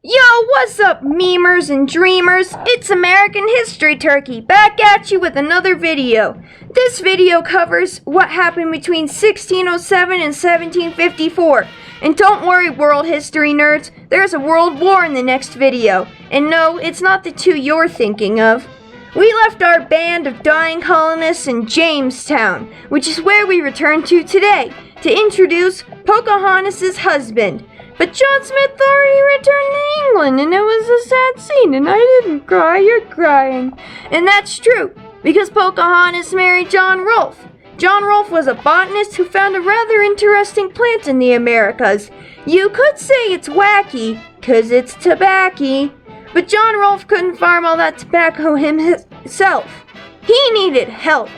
Yo, what's up, memers and dreamers? It's American History Turkey, back at you with another video. This video covers what happened between 1607 and 1754. And don't worry, world history nerds, there's a world war in the next video. And no, it's not the two you're thinking of. We left our band of dying colonists in Jamestown, which is where we return to today, to introduce Pocahontas' husband. But John Smith already returned to England, and it was a sad scene, and I didn't cry, you're crying. And that's true, because Pocahontas married John Rolfe. John Rolfe was a botanist who found a rather interesting plant in the Americas. You could say it's wacky, 'cause it's tobacco. But John Rolfe couldn't farm all that tobacco himself. He needed help.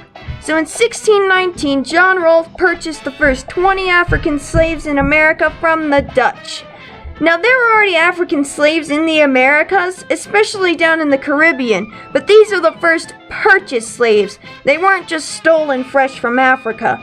So in 1619, John Rolfe purchased the first 20 African slaves in America from the Dutch. Now, there were already African slaves in the Americas, especially down in the Caribbean, but these are the first purchased slaves. They weren't just stolen fresh from Africa.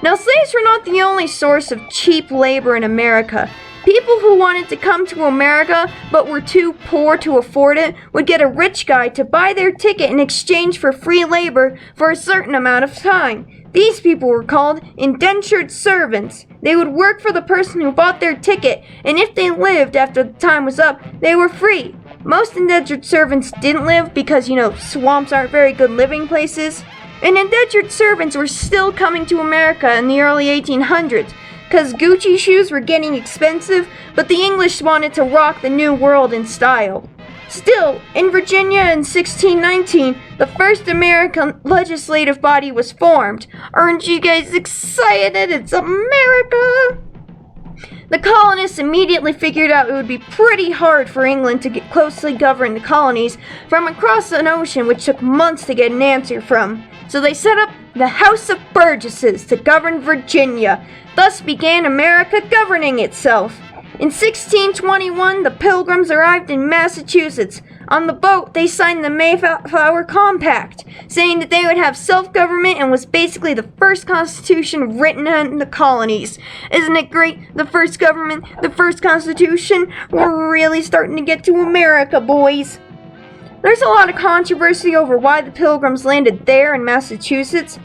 Now, slaves were not the only source of cheap labor in America. People who wanted to come to America but were too poor to afford it would get a rich guy to buy their ticket in exchange for free labor for a certain amount of time. These people were called indentured servants. They would work for the person who bought their ticket, and if they lived after the time was up, they were free. Most indentured servants didn't live because, swamps aren't very good living places. And indentured servants were still coming to America in the early 1800s. Because Gucci shoes were getting expensive, but the English wanted to rock the new world in style. Still, in Virginia in 1619, the first American legislative body was formed. Aren't you guys excited? It's America! The colonists immediately figured out it would be pretty hard for England to closely govern the colonies from across an ocean, which took months to get an answer from. So they set up the House of Burgesses to govern Virginia. Thus began America governing itself. In 1621, the Pilgrims arrived in Massachusetts. On the boat, they signed the Mayflower Compact, saying that they would have self-government and was basically the first constitution written in the colonies. Isn't it great? The first government, the first constitution. We're really starting to get to America, boys. There's a lot of controversy over why the Pilgrims landed there in Massachusetts,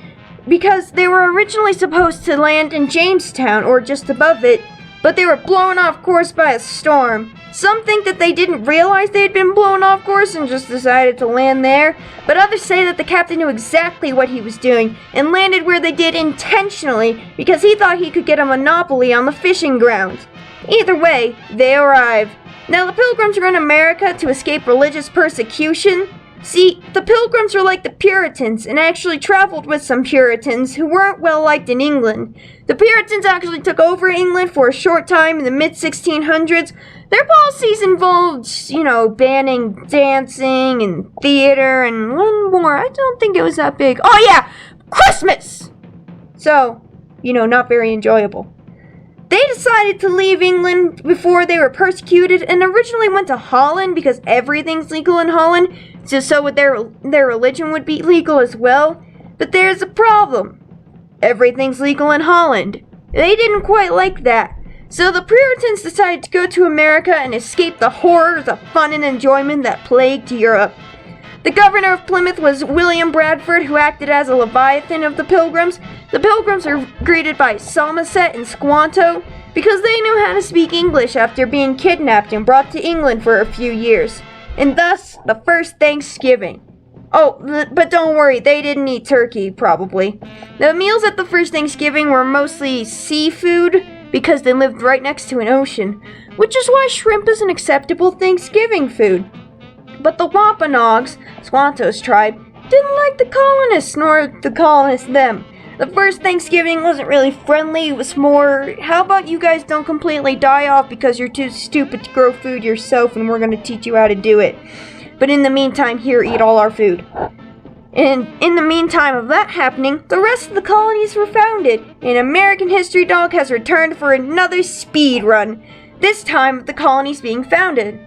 because they were originally supposed to land in Jamestown or just above it, but they were blown off course by a storm. Some think that they didn't realize they had been blown off course and just decided to land there, but others say that the captain knew exactly what he was doing and landed where they did intentionally because he thought he could get a monopoly on the fishing grounds. Either way, they arrived. Now, the Pilgrims were in America to escape religious persecution. See, the Pilgrims were like the Puritans and actually traveled with some Puritans who weren't well liked in England. The Puritans actually took over England for a short time in the mid-1600s. Their policies involved, banning dancing and theater and one more. I don't think it was that big. Oh yeah, Christmas! So, not very enjoyable. They decided to leave England before they were persecuted and originally went to Holland because everything's legal in Holland, just so their religion would be legal as well. But there's a problem. Everything's legal in Holland. They didn't quite like that. So the Puritans decided to go to America and escape the horrors of fun and enjoyment that plagued Europe. The governor of Plymouth was William Bradford, who acted as a Leviathan of the Pilgrims. The Pilgrims were greeted by Somerset and Squanto because they knew how to speak English after being kidnapped and brought to England for a few years. And thus, the first Thanksgiving. Oh, but don't worry, they didn't eat turkey, probably. The meals at the first Thanksgiving were mostly seafood because they lived right next to an ocean, which is why shrimp is an acceptable Thanksgiving food. But the Wampanoags, Squanto's tribe, didn't like the colonists, nor the colonists them. The first Thanksgiving wasn't really friendly, it was more, how about you guys don't completely die off because you're too stupid to grow food yourself and we're going to teach you how to do it. But in the meantime, here, eat all our food. And in the meantime of that happening, the rest of the colonies were founded, and American History Dog has returned for another speed run, this time of the colonies being founded.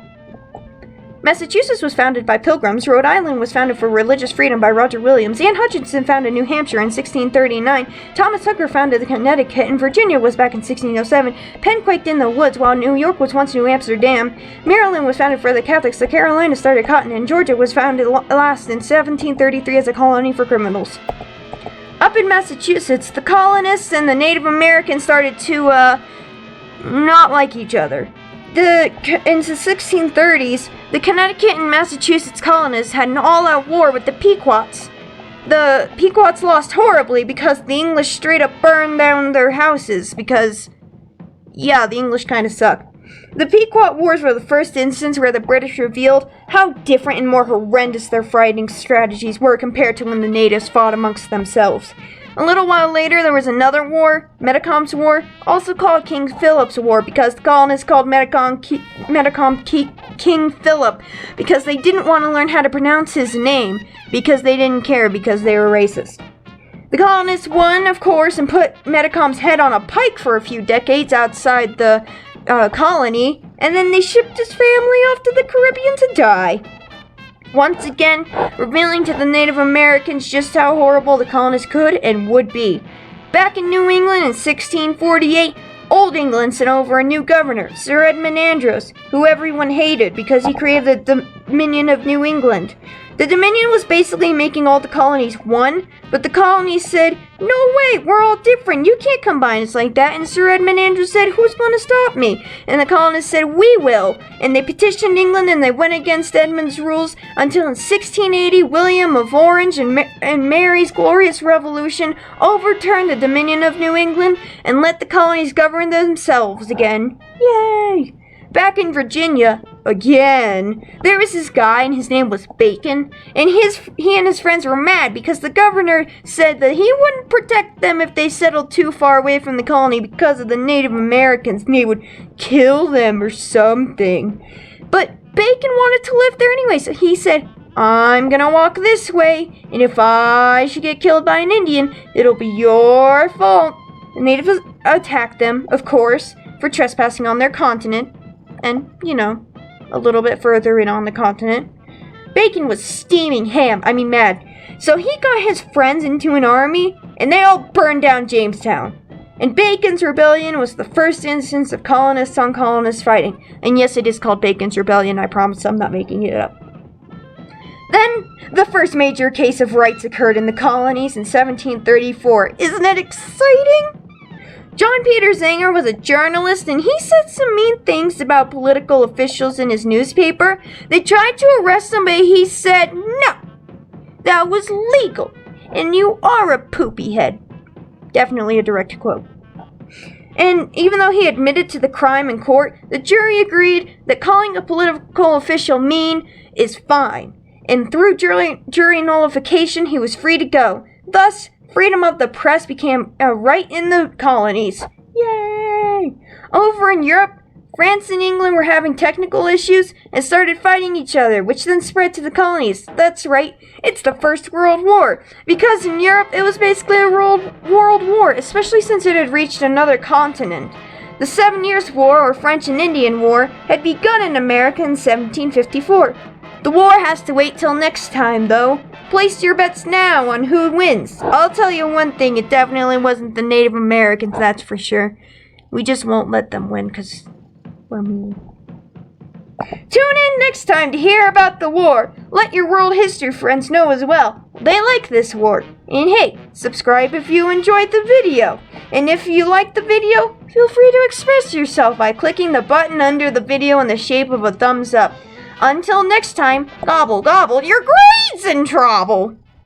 Massachusetts was founded by Pilgrims, Rhode Island was founded for religious freedom by Roger Williams, Anne Hutchinson founded New Hampshire in 1639, Thomas Hooker founded Connecticut, and Virginia was back in 1607. Penn quaked in the woods, while New York was once New Amsterdam. Maryland was founded for the Catholics, the Carolinas started cotton, and Georgia was founded last in 1733 as a colony for criminals. Up in Massachusetts, the colonists and the Native Americans started to, not like each other. In the 1630s, the Connecticut and Massachusetts colonists had an all-out war with the Pequots. The Pequots lost horribly because the English straight up burned down their houses because, yeah, the English kind of suck. The Pequot Wars were the first instance where the British revealed how different and more horrendous their fighting strategies were compared to when the natives fought amongst themselves. A little while later, there was another war, Metacom's War, also called King Philip's War, because the colonists called King Philip, because they didn't want to learn how to pronounce his name, because they didn't care, because they were racist. The colonists won, of course, and put Metacom's head on a pike for a few decades outside the colony, and then they shipped his family off to the Caribbean to die. Once again, revealing to the Native Americans just how horrible the colonists could and would be. Back in New England in 1648, Old England sent over a new governor, Sir Edmund Andros, who everyone hated because he created the Dominion of New England. The Dominion was basically making all the colonies one, but the colonies said, "No way, we're all different, you can't combine us like that," and Sir Edmund Andros said, "Who's going to stop me?" And the colonists said, "We will," and they petitioned England and they went against Edmund's rules until in 1680, William of Orange and Mary's Glorious Revolution overturned the Dominion of New England and let the colonies govern themselves again. Yay! Back in Virginia, again, there was this guy and his name was Bacon, and he and his friends were mad because the governor said that he wouldn't protect them if they settled too far away from the colony because of the Native Americans and he would kill them or something. But Bacon wanted to live there anyway, so he said, "I'm gonna walk this way, and if I should get killed by an Indian, it'll be your fault." The natives attacked them, of course, for trespassing on their continent. And, a little bit further in on the continent. Bacon was steaming mad. So he got his friends into an army, and they all burned down Jamestown. And Bacon's Rebellion was the first instance of colonists on colonists fighting. And yes, it is called Bacon's Rebellion, I promise I'm not making it up. Then, the first major case of rights occurred in the colonies in 1734. Isn't it exciting? John Peter Zenger was a journalist, and he said some mean things about political officials in his newspaper. They tried to arrest him, but he said, "No, that was legal, and you are a poopy head." Definitely a direct quote. And even though he admitted to the crime in court, the jury agreed that calling a political official mean is fine. And through jury nullification, he was free to go. Thus, freedom of the press became a right in the colonies. Yay! Over in Europe, France and England were having technical issues and started fighting each other, which then spread to the colonies. That's right, it's the First World War. Because in Europe, it was basically a world war, especially since it had reached another continent. The 7 Years' War, or French and Indian War, had begun in America in 1754. The war has to wait till next time, though. Place your bets now on who wins. I'll tell you one thing, it definitely wasn't the Native Americans, that's for sure. We just won't let them win, because we're mean. Tune in next time to hear about the war. Let your world history friends know as well. They like this war. And hey, subscribe if you enjoyed the video. And if you liked the video, feel free to express yourself by clicking the button under the video in the shape of a thumbs up. Until next time, gobble gobble, your grade's in trouble!